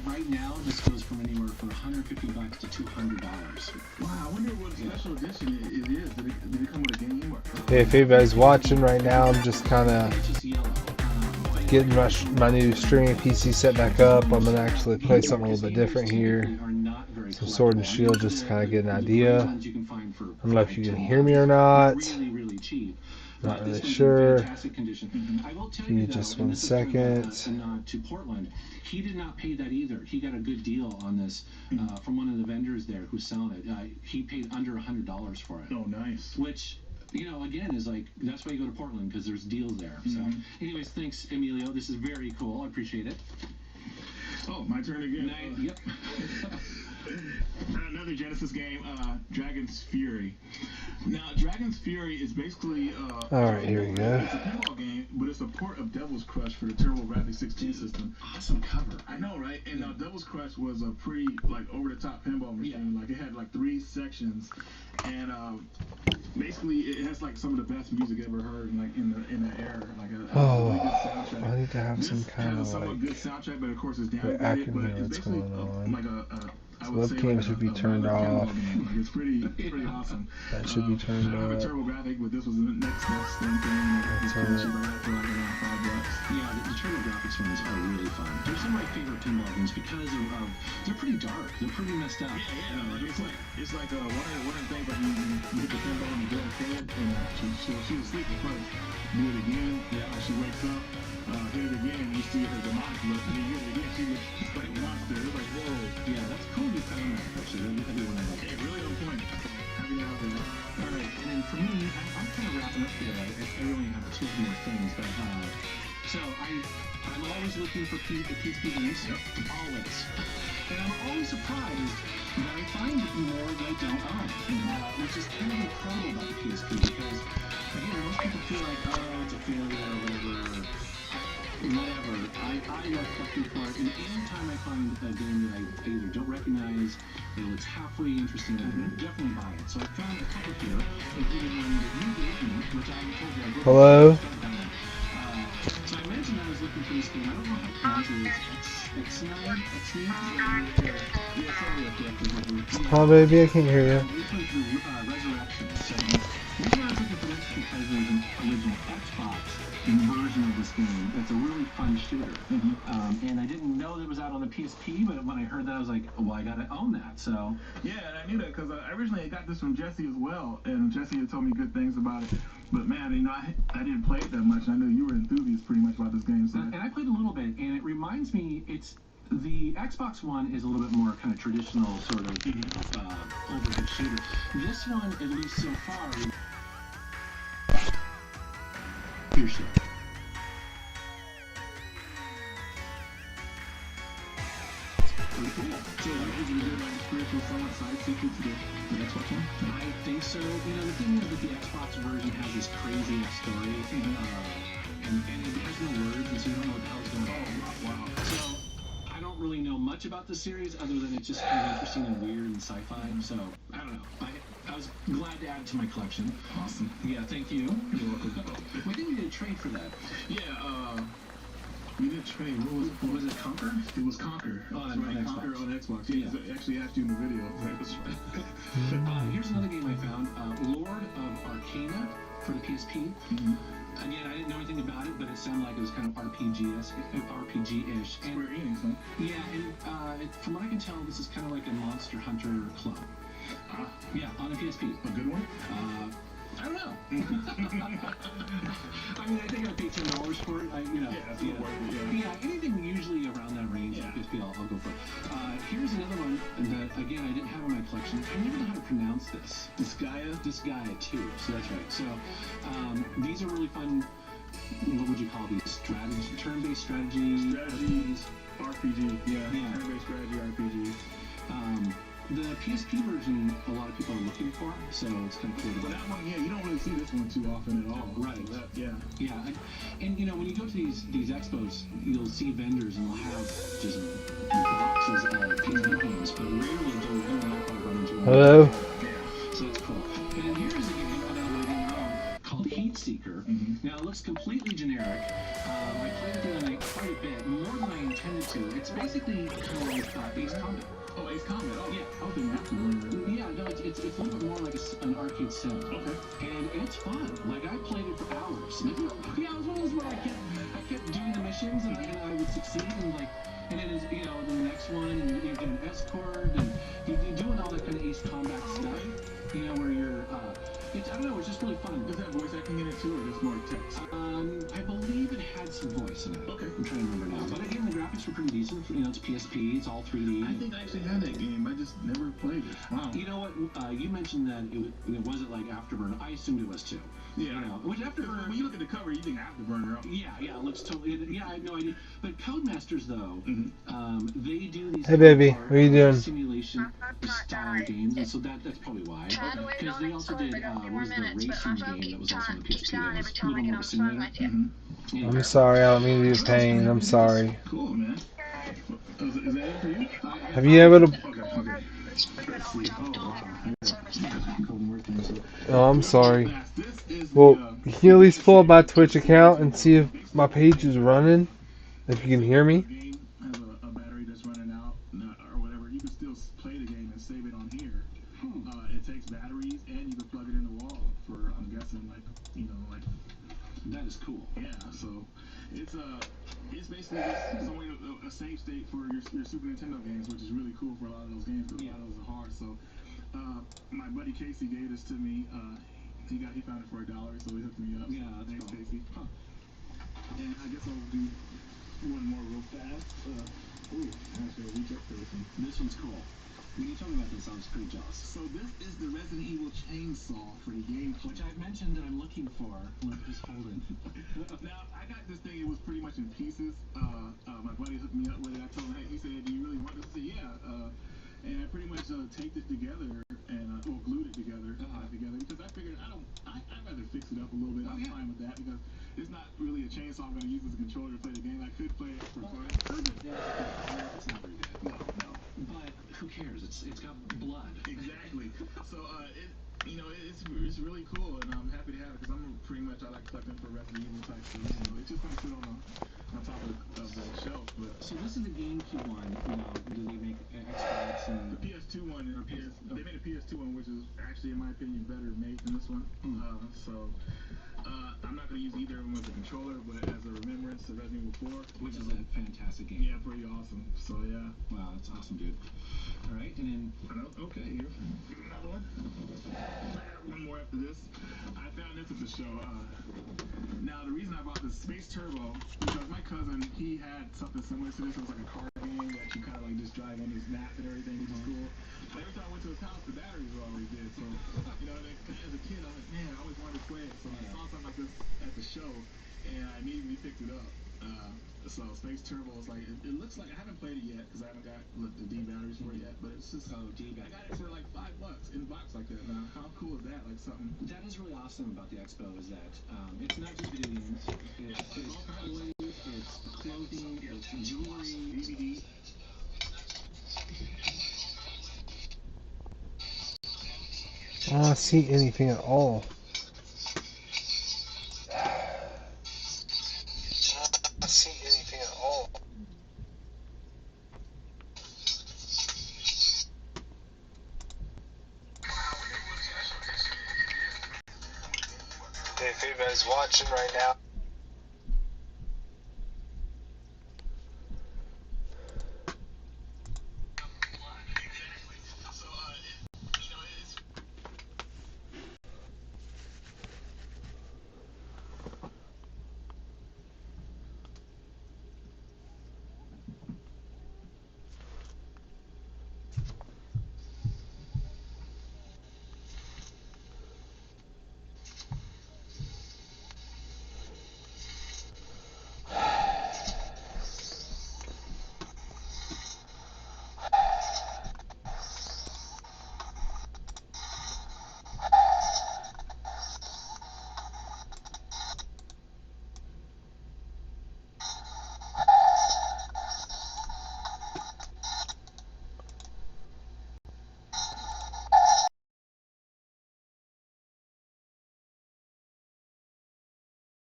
Right now, this goes from anywhere from $150 to $200. Wow, I wonder what special edition it is. Did it come with a game? Or Hey, if anybody's watching right now, I'm just kind of It's just yellow. getting my new streaming PC set back up. I'm going to actually play something a little bit different here. Some Sword and Shield just to kind of get an idea. I don't know if you can hear me or not. Not really sure. Give me just 1 second. To Portland, he did not pay that either. He got a good deal on this from one of the vendors there who's selling it. He paid under $100 for it. Oh, nice. Which, you know, again, is like, that's why you go to Portland, because there's deals there. So, anyways, thanks, Emilio. This is very cool. I appreciate it. Oh, my turn again. Yep. Another Genesis game, Dragon's Fury. Now, Dragon's Fury is basically Alright, here we go. It's a pinball game, but it's a port of Devil's Crush for the TurboGrafx 16 system. Awesome cover. I know, right? And Devil's Crush was a pretty, like, over-the-top pinball machine. Like, it had, like, 3 sections. And basically, it has, like, some of the best music ever heard, like, in the era. Like, a really good soundtrack. I need to have some kind of, like, good soundtrack, but of course it's downgraded. But it's basically like webcam should be turned off. It's pretty awesome. That should be turned I have a up. TurboGrafx, but this was the next best thing for me. It's pretty cheap. I got it for like around $5. Yeah, the TurboGrafx ones are really fun. They're some of my favorite pinball games because of they're pretty dark. They're pretty messed up. It's like one of the things like you hit the pinball on the girl's head and she's asleep at first. Do it again. Yeah, she wakes up. Hit it again, you see her demonic look, and then you hit it again, she looks like a monster. It's like, whoa. Yeah, that's cool you found that, actually. Everyone I like. Hey, really on point. Happy to have that. Alright, and then for me, I'm kind of wrapping up here. I really have 2 more things, but, so I'm always looking for PSP games. Yep. Always. And I'm always surprised that I find more that I don't own, which is kind of incredible about the PSP, because, again, most people feel like, oh, it's a failure or whatever. Whatever. I love looking for it, and anytime I find a game that I either don't recognize, it looks halfway interesting, I will definitely buy it. So I found a couple here, including one that you gave me, which I told you I would. Hello? So I mentioned I was looking for this game. I don't know how to pronounce it. X9? Come on, baby, I can't hear you. Resurrection. So the reason I was looking for this is because there's an original Xbox version of this game. It's a really fun shooter. And I didn't know that it was out on the PSP, but when I heard that, I was like, well, I gotta own that. So yeah, and I knew that because I originally got this from Jesse as well, and Jesse had told me good things about it. But man, you know, I didn't play it that much. I know you were enthusiast pretty much about this game. So. And I played a little bit, and it reminds me, the Xbox One is a little bit more kind of traditional sort of overhead shooter. This one, at least so far, your shit. Pretty cool. So is it like a spiritual side sequel to the Xbox One? I think so. You know, the thing is that the Xbox version has this crazy story, and it has no words, and so you don't know what the hell's going on. Wow. So I don't really know much about the series other than it's just kind of interesting and weird and sci-fi. So I don't know. I was glad to add it to my collection. Awesome. Yeah, thank you. You're welcome. I think we did a trade for that. Yeah, we did trade. What was it? Conquer? It was Conquer. Oh, that's right. Conquer on Xbox. Yeah. I actually asked you in the video. That's right. Here's another game I found. Lord of Arcana for the PSP. Again, I didn't know anything about it, but it sounded like it was kind of RPG-ish. Square Enix, huh? Yeah, and from what I can tell, this is kind of like a Monster Hunter clone. Yeah, on the PSP. A good one? I don't know. I mean, I think I'd pay $10 for it. Yeah, that's not worth it. Yeah, anything usually around that range, PSP, I'll go for it. Here's another one that, again, I didn't have in my collection. I never know how to pronounce this. Disgaea 2. So that's right. So these are really fun. What would you call these? Turn-based strategies. RPG. Yeah. Turn-based strategy RPG. The PSP version, a lot of people are looking for, so it's kind of cool. But that one, yeah, you don't really see this one too often at all. Right. Yeah. And you know, when you go to these expos, you'll see vendors and they'll have just boxes of PSP games, but rarely do you run into one. Hello? So it's cool. And here's a game I downloaded called Heat Seeker. Now it looks completely generic. I played it the other night quite a bit, more than I intended it to. It's basically kind of like Ace Combat. Oh, Ace Combat. Oh, Yeah. I was thinking Afterburner. Yeah, no, it's a little bit more like an arcade sim. Okay. And it's fun. Like, I played it for hours. And yeah, it was one of those where I kept doing the missions and I would succeed and like, and then you know, the next one, and you get an escort, and you're doing all that kind of Ace Combat stuff. You know, where you're, I don't know, it's just really fun. Does that voice acting in it too, or just more text? I believe it had some voice in it. Okay. I'm trying to remember now. But again, the graphics were pretty decent. You know, it's PSP, it's all 3D. I think I actually had that game. I just never played it. Wow. You know what? You mentioned that it wasn't like Afterburner. I assumed it was too. Yeah. You know, which Afterburner. When you look at the cover, you think Afterburner. Yeah, it looks totally. Yeah, I have no idea. But Codemasters, though, they do these. Hey, baby, what are you doing? Simulation style games, and so that's probably why. Because they also did what was the racing game that was also on the PSP that was a little more of a simulator. I'm sorry, I don't mean to be a pain. I'm sorry. Cool, man. Is that it for you? Have you ever? Okay. Oh, I'm sorry. Well, can you at least pull up my Twitch account and see if my page is running? If you can hear me. Game has a battery that's running out or whatever. You can still play the game and save it on here. It takes batteries and you can plug it in the wall for, I'm guessing, like, you know, like. That is cool. Yeah, so it's basically just only a save state for your Super Nintendo games, which is really cool for a lot of those games because a lot of those are hard. So my buddy Casey gave this to me. He found it for $1, so he hooked me up. Yeah, that's thanks, cool. Casey. And I guess I'll do one more real fast. Actually, I'll reach up for this one. This one's cool. When you told me about this, I was pretty jealous. So this is the Resident Evil chainsaw for the game, Which I've mentioned that I'm looking for. Look, just hold it. Now, I got this thing, it was pretty much in pieces. My buddy hooked me up with it. I told him, hey, he said, do you really want this? I said, yeah. And I pretty much taped it together and glued it together, because I figured I'd rather fix it up a little bit. I'm fine with that because it's not really a chainsaw I'm going to use as a controller to play the game. I could play it for fun. It's not very good. No. But who cares? It's got blood. Exactly. So it's really cool, and I'm happy to have it because I like collecting for Resident Evil type stuff. So it's just gonna sit on top of the shelf. But So this is the GameCube one. You know, do they make Xbox and the PS2 one, they made a PS2 one, which is actually, in my opinion, better made than this one. I'm not gonna use either of them as a controller, but as a remembrance to Resident Evil 4, which is a fantastic game. Yeah, pretty awesome. So yeah. Wow, that's awesome, dude. All right, and then Okay, here. Another one. One more after this. I found this at the show. Now, the reason I bought the Space Turbo, because my cousin, he had something similar to this. It was like a car game that you kind of like just drive on this map and everything, which is cool. But every time I went to his house, the batteries were always dead. So, you know, as a kid, I was like, man, I always wanted to play it. So I saw something like this at the show, and I immediately picked it up. So Space Turbo is like, it looks like, I haven't played it yet because I haven't got the D batteries for it yet, but it's just, I got it for like $5 in a box like that. Now, how cool is that? Like something. that is really awesome about the Expo is that it's not just video games. It's toys, it's clothing, it's jewelry, DVD. I don't see anything at all. If anybody's watching right now,